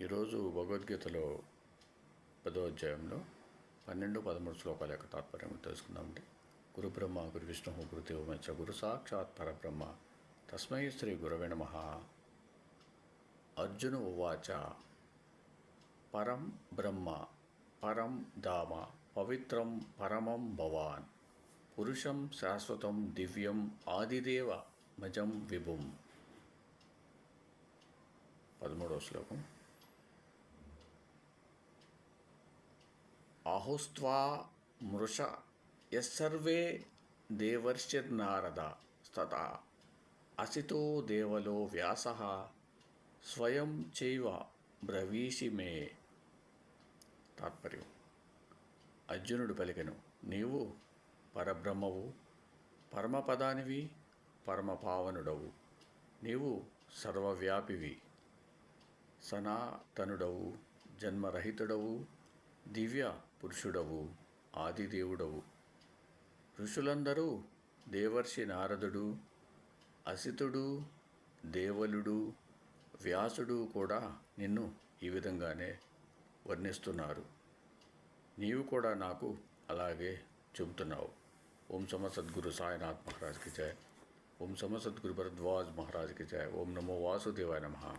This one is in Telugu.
ఈరోజు భగవద్గీతలో 10వ అధ్యాయంలో 12, 13 శ్లోకాల యొక్క తాత్పర్యం తెలుసుకుందామండి. గురు బ్రహ్మ గురు విష్ణు గురుదేవ మచ్చ గురు సాక్షాత్ పరబ్రహ్మ తస్మై శ్రీ గురవే నమః. అర్జున ఉవాచ పరం బ్రహ్మ పరం ధామ పవిత్రం పరమం భవాన్ పురుషం శాశ్వతం దివ్యం ఆదిదేవ మజం విభుం. 13వ శ్లోకం. ఆహుస్త్వా మృష యస్సర్వే దేవర్షిర్నారద స్తతా అసితో దేవలో వ్యాసః స్వయం చైవ బ్రవీషి మే. తాత్పర్యం. అర్జునుడు పలికెను, నీవు పరబ్రహ్మవు, పరమపదానివి, పరమపావనుడవు. నీవు సర్వవ్యాపివి, సనాతనుడవు, జన్మరహితుడవు, దివ్య పురుషుడవు, ఆదిదేవుడవు. ఋషులందరూ దేవర్షి నారదుడు, అసితుడు, దేవలుడు, వ్యాసుడు కూడా నిన్ను ఈ విధంగానే వర్ణిస్తున్నారు. నీవు కూడా నాకు అలాగే చెబుతున్నావు. ఓం సమ సద్గురు సాయినాథ్ మహారాజ్కి జయ. ఓం సమ సద్గురు భరద్వాజ్ మహారాజ్కి జయ. ఓం నమో వాసుదేవాయ నమః.